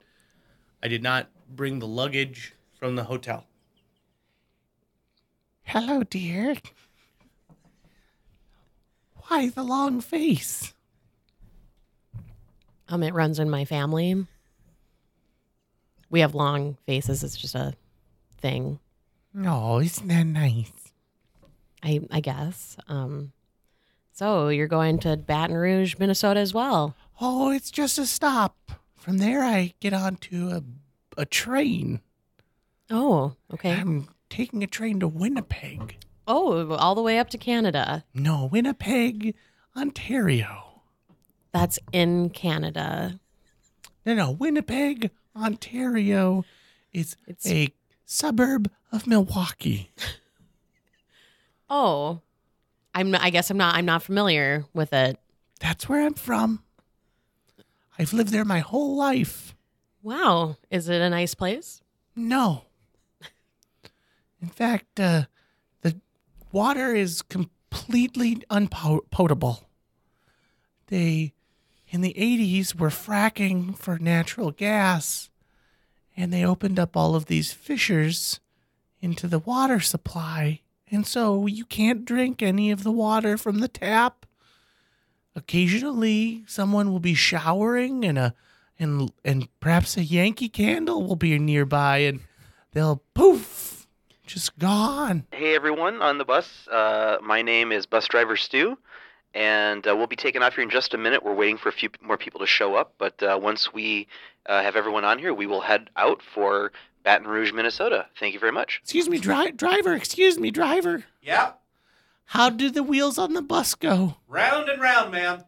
I did not bring the luggage from the hotel. Hello, dear. Why the long face? It runs in my family. We have long faces. It's just a thing. Oh, isn't that nice? I guess. So you're going to Baton Rouge, Minnesota as well. Oh, it's just a stop. From there, I get onto a train. Oh, okay. I'm taking a train to Winnipeg. Oh, all the way up to Canada. No, Winnipeg, Ontario. That's in Canada. No, Winnipeg, Ontario is a suburb of Milwaukee. Oh, I guess I'm not familiar with it. That's where I'm from. I've lived there my whole life. Wow. Is it a nice place? No. In fact, the water is completely unpotable. They, in the 80s, were fracking for natural gas, and they opened up all of these fissures into the water supply, and so you can't drink any of the water from the tap. Occasionally, someone will be showering, and perhaps a Yankee Candle will be nearby, and they'll poof, just gone. Hey everyone on the bus, my name is bus driver Stu, and we'll be taking off here in just a minute. We're waiting for a few more people to show up, but once we have everyone on here, we will head out for Baton Rouge, Minnesota. Thank you very much. Excuse me, driver. Excuse me, driver. Yeah, How do the wheels on the bus go? round and round, ma'am.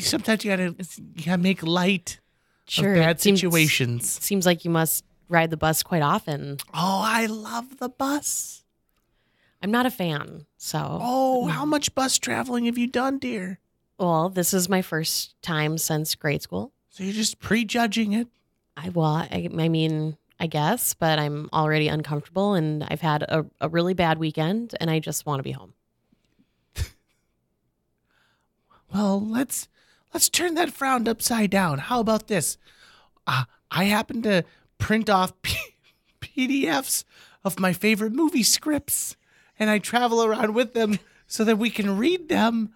Sometimes you gotta make light Sure. of bad it seems- situations. Seems like you must ride the bus quite often. Oh, I love the bus. I'm not a fan, so. Oh, how much bus traveling have you done, dear? Well, this is my first time since grade school. So you're just prejudging it? I mean, I guess, but I'm already uncomfortable, and I've had a really bad weekend, and I just want to be home. Well, let's turn that frown upside down. How about this? I happen to print off PDFs of my favorite movie scripts, and I travel around with them so that we can read them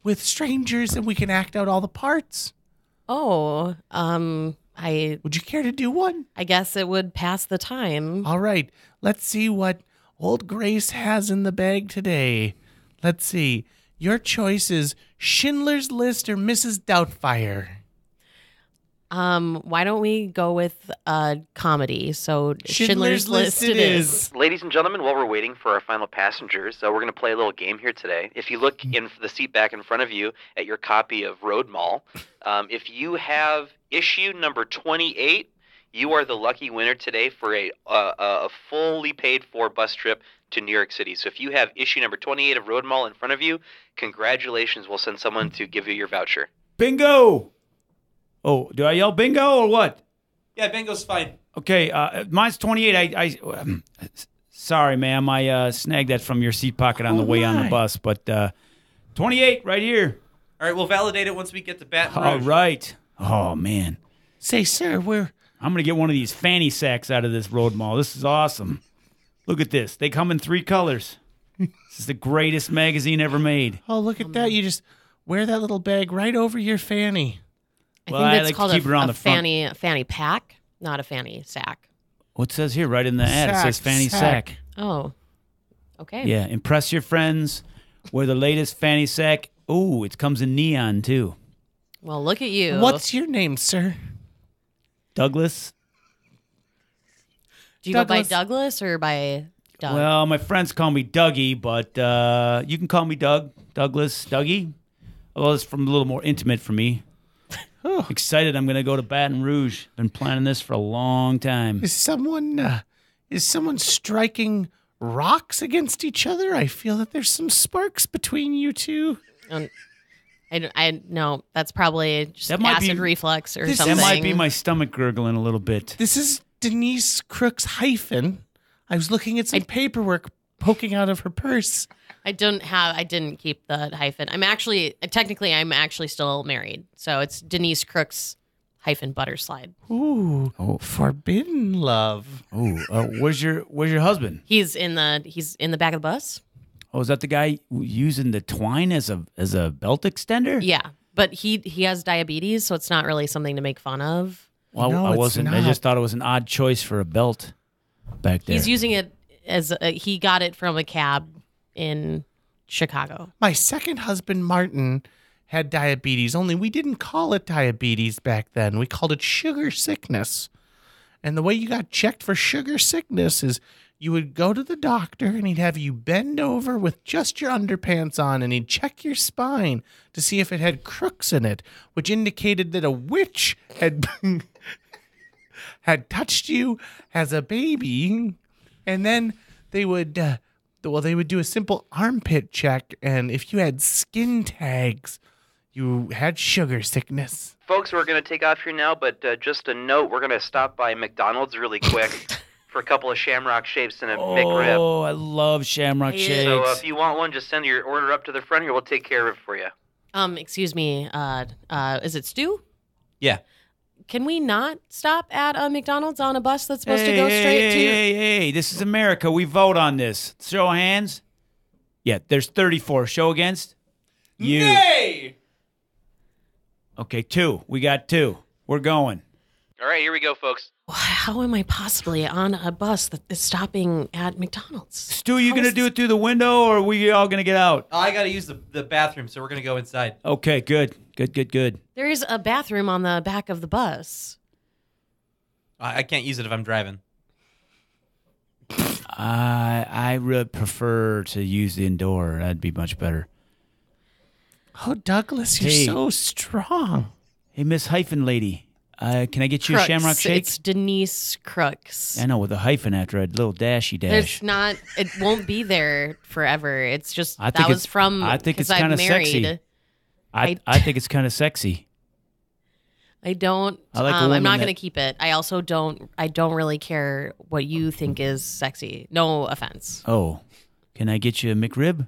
with strangers and we can act out all the parts. Oh, Would you care to do one? I guess it would pass the time. All right, let's see what old Grace has in the bag today. Let's see. Your choice is Schindler's List or Mrs. Doubtfire. Why don't we go with comedy? So Schindler's List it is. Ladies and gentlemen, while we're waiting for our final passengers, we're going to play a little game here today. If you look in the seat back in front of you at your copy of Road Mall, if you have issue number 28, you are the lucky winner today for a fully paid for bus trip to New York City. So if you have issue number 28 of Road Mall in front of you, congratulations. We'll send someone to give you your voucher. Bingo! Oh, do I yell bingo or what? Yeah, bingo's fine. Okay, mine's 28. Sorry, ma'am. I snagged that from your seat pocket on the way on the bus. But 28 right here. All right, we'll validate it once we get to Baton Rouge. All right. Oh, man. Say, sir, I'm going to get one of these fanny sacks out of this Road Mall. This is awesome. Look at this. They come in 3 colors. This is the greatest magazine ever made. Oh, look at that. You just wear that little bag right over your fanny. Well, think I that's like to called keep it on a the front. fanny pack, not a fanny sack. What says here, right in the ad? It says fanny sack. Oh, okay. Yeah, impress your friends. Wear the latest fanny sack. Ooh, it comes in neon, too. Well, look at you. What's your name, sir? Douglas? Do you go by Douglas? Douglas or by Doug? Well, my friends call me Dougie, but you can call me Douglas, Dougie. Although it's from a little more intimate for me. Excited, I'm going to go to Baton Rouge. Been planning this for a long time. Is someone striking rocks against each other? I feel that there's some sparks between you two. I no, that's probably just That might be- acid reflux or This- something. That might be my stomach gurgling a little bit. This is Denise Crook's hyphen. I was looking at some paperwork poking out of her purse. I didn't keep the hyphen. I'm actually still married. So it's Denise Crooks hyphen Butterslide. Ooh, forbidden love. Oh, where's your husband? He's in the back of the bus. Oh, is that the guy using the twine as a belt extender? Yeah. But he has diabetes, so it's not really something to make fun of. Well, No, I it's wasn't. I not. just thought it was an odd choice for a belt back there. He's using it as he got it from a cab in Chicago. My second husband, Martin, had diabetes, only we didn't call it diabetes back then. We called it sugar sickness. And the way you got checked for sugar sickness is you would go to the doctor and he'd have you bend over with just your underpants on and he'd check your spine to see if it had crooks in it, which indicated that a witch had touched you as a baby. And then they would do a simple armpit check, and if you had skin tags, you had sugar sickness. Folks, we're going to take off here now, but just a note, we're going to stop by McDonald's really quick for a couple of Shamrock Shapes and a McRib. Oh, I love Shamrock Shakes. So if you want one, just send your order up to the front here. We'll take care of it for you. Excuse me. Is it Stu? Yeah. Can we not stop at a McDonald's on a bus that's supposed to Hey, go hey, straight hey, to? Hey, this is America. We vote on this. Show of hands. Yeah, there's 34. Show against? You. Yay! Okay, 2. We got 2. We're going. All right, here we go, folks. How am I possibly on a bus that is stopping at McDonald's? Stu, you going to do it through the window, or are we all going to get out? I got to use the bathroom, so we're going to go inside. Okay, good. Good. There's a bathroom on the back of the bus. I can't use it if I'm driving. I really prefer to use the indoor. That'd be much better. Oh, Douglas, you're Hey. so strong. Hey, Miss Hyphen Lady, can I get you a Crooks. Shamrock Shake? It's Denise Crooks. I know, with a hyphen after a little dashy dash. There's not. It won't be there forever. It's just I that think was it's- from. I think it's 'cause I'm kinda sexy. married. I think it's kind of sexy. I don't. I like a I'm woman not that- going to keep it. I also don't. I don't really care what you think is sexy. No offense. Oh, can I get you a McRib?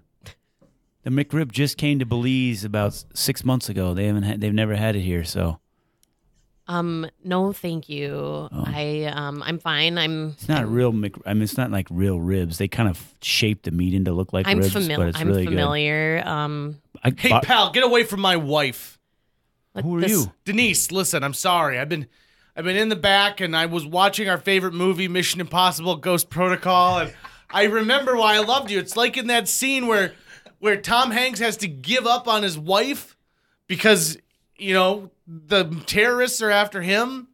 The McRib just came to Belize about 6 months ago. They've never had it here, so No, thank you. I'm fine. it's not real it's not like real ribs. They kind of shape the meat into look like I'm ribs, familiar. but it's I'm really familiar. Hey, pal, get away from my wife. Like Who are this- you? Denise, listen, I'm sorry. I've been in the back and I was watching our favorite movie, Mission Impossible Ghost Protocol, and I remember why I loved you. It's like in that scene where Tom Hanks has to give up on his wife because, the terrorists are after him.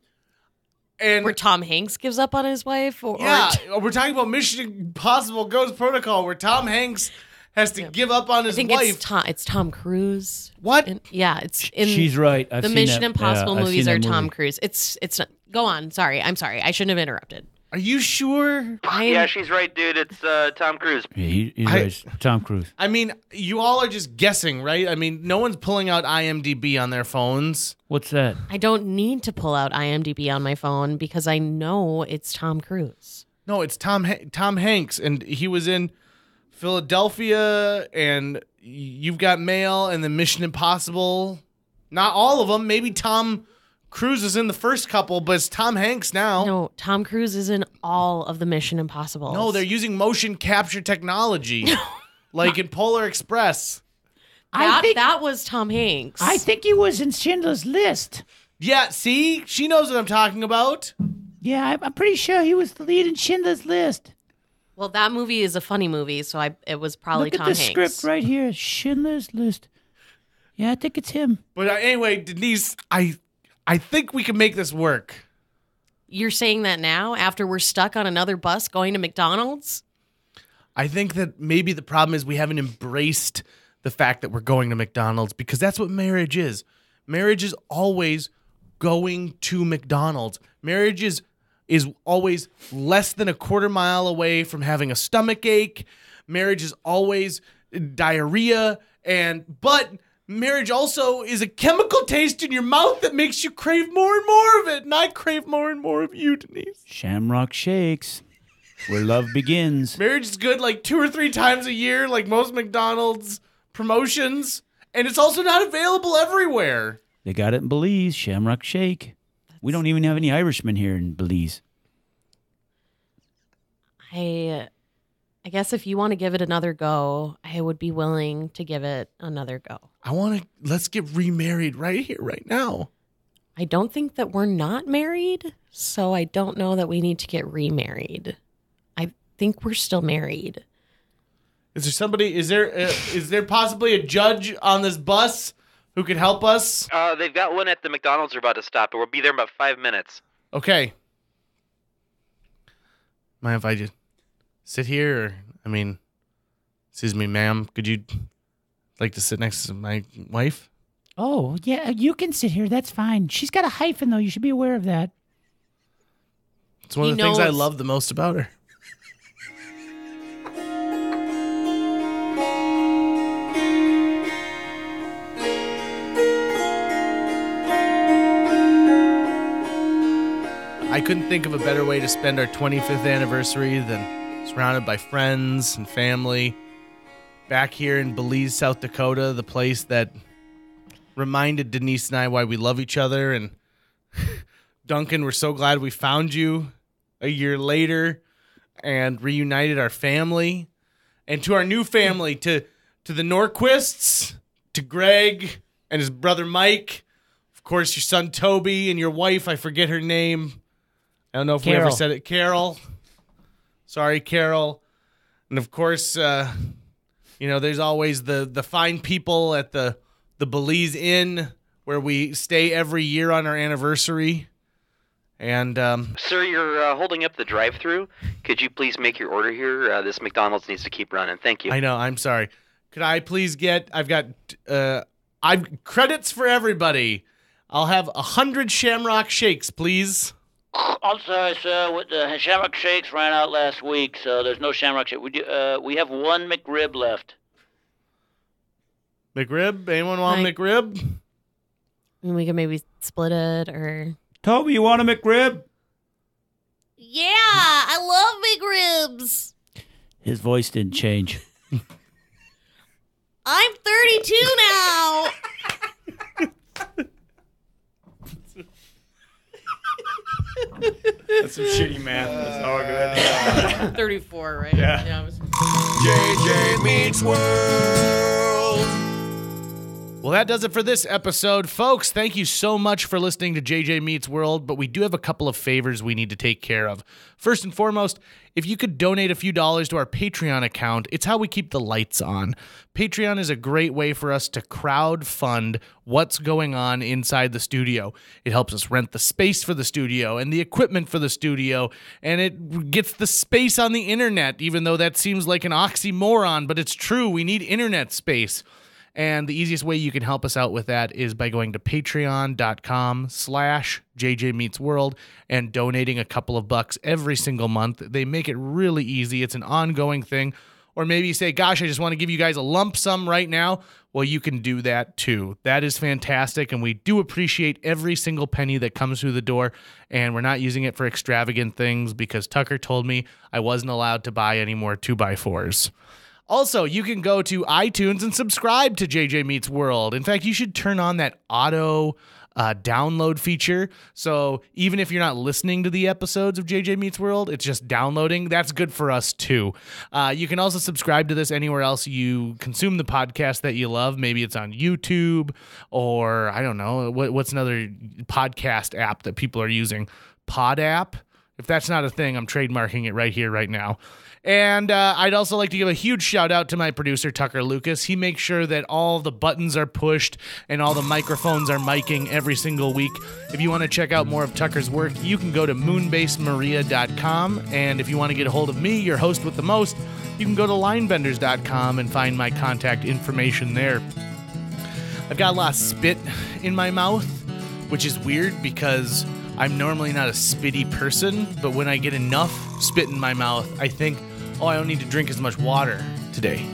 And Where Tom Hanks gives up on his wife, or we're talking about Mission Impossible Ghost Protocol where Tom Hanks has to give up on I his think wife. it's Tom Cruise. What? It's in. She's right. I've the seen Mission that. Impossible Yeah, I've movies seen are that Tom movie. Cruise. It's not, go on. Sorry, I'm sorry. I shouldn't have interrupted. Are you sure? Yeah, she's right, dude. It's Tom Cruise. Yeah, he's right. Tom Cruise. I mean, you all are just guessing, right? I mean, no one's pulling out IMDb on their phones. What's that? I don't need to pull out IMDb on my phone because I know it's Tom Cruise. No, it's Tom Hanks, and he was in Philadelphia, and You've Got Mail, and the Mission Impossible. Not all of them. Maybe Tom Cruise is in the first couple, but it's Tom Hanks now. No, Tom Cruise is in all of the Mission Impossibles. No, they're using motion capture technology, like in Polar Express. that was Tom Hanks. think he was in Schindler's List. Yeah, see? She knows what I'm talking about. Yeah, I'm pretty sure he was the lead in Schindler's List. Well, that movie is a funny movie, so it was probably Look Tom at the Hanks. script right here, Schindler's List. Yeah, I think it's him. But anyway, Denise, I think we can make this work. You're saying that now after we're stuck on another bus going to McDonald's? I think that maybe the problem is we haven't embraced the fact that we're going to McDonald's, because that's what marriage is. Marriage is always going to McDonald's. Marriage is always less than a quarter mile away from having a stomach ache. Marriage is always diarrhea, but marriage also is a chemical taste in your mouth that makes you crave more and more of it. And I crave more and more of you, Denise. Shamrock Shakes, where love begins. Marriage is good like 2 or 3 times a year, like most McDonald's promotions. And it's also not available everywhere. They got it in Belize, Shamrock Shake. We don't even have any Irishmen here in Belize. I guess if you want to give it another go, I would be willing to give it another go. Let's get remarried right here, right now. I don't think that we're not married, so I don't know that we need to get remarried. I think we're still married. Is there possibly a judge on this bus who could help us? They've got one at the McDonald's they're about to stop, but we'll be there in about 5 minutes. Okay. Mind if I just sit here? Excuse me, ma'am, could you like to sit next to my wife? Oh, yeah, you can sit here. That's fine. She's got a hyphen, though. You should be aware of that. It's one of the things I love the most about her. I couldn't think of a better way to spend our 25th anniversary than surrounded by friends and family back here in Belize, South Dakota, the place that reminded Denise and I why we love each other. And Duncan, we're so glad we found you a year later and reunited our family. And to our new family, to the Norquists, to Greg and his brother Mike, of course, your son Toby, and your wife, I forget her name. I don't know if we ever said it. Carol. Sorry, Carol. And of course, there's always the fine people at the Belize Inn where we stay every year on our anniversary. And Sir, you're holding up the drive-thru. Could you please make your order here? This McDonald's needs to keep running. Thank you. I know. I'm sorry. Could I please I've credits for everybody. I'll have 100 Shamrock Shakes, please. I'm sorry, sir. The Shamrock Shakes ran out last week, so there's no Shamrock Shake. We have one McRib left. McRib? Anyone want McRib? We can maybe split it, or... Toby, you want a McRib? Yeah, I love McRibs. His voice didn't change. I'm 32 now. That's some shitty math. That's all good. 34, right? Yeah. JJ Meets World. Well, that does it for this episode. Folks, thank you so much for listening to JJ Meets World, but we do have a couple of favors we need to take care of. First and foremost, if you could donate a few dollars to our Patreon account, it's how we keep the lights on. Patreon is a great way for us to crowd fund what's going on inside the studio. It helps us rent the space for the studio and the equipment for the studio, and it gets the space on the internet, even though that seems like an oxymoron, but it's true. We need internet space. And the easiest way you can help us out with that is by going to patreon.com/JJMeetsWorld and donating a couple of bucks every single month. They make it really easy. It's an ongoing thing. Or maybe you say, gosh, I just want to give you guys a lump sum right now. Well, you can do that too. That is fantastic. And we do appreciate every single penny that comes through the door. And we're not using it for extravagant things because Tucker told me I wasn't allowed to buy any more 2x4s. Also, you can go to iTunes and subscribe to JJ Meets World. In fact, you should turn on that auto download feature. So even if you're not listening to the episodes of JJ Meets World, it's just downloading. That's good for us too. You can also subscribe to this anywhere else you consume the podcast that you love. Maybe it's on YouTube, or I don't know, what's another podcast app that people are using? Pod app? If that's not a thing, I'm trademarking it right here, right now. And I'd also like to give a huge shout out to my producer, Tucker Lucas. He makes sure that all the buttons are pushed and all the microphones are miking every single week. If you want to check out more of Tucker's work, you can go to moonbasemyriad.com. And if you want to get a hold of me, your host with the most, you can go to linebenders.com and find my contact information there. I've got a lot of spit in my mouth, which is weird because I'm normally not a spitty person, but when I get enough spit in my mouth, I think, oh, I don't need to drink as much water today.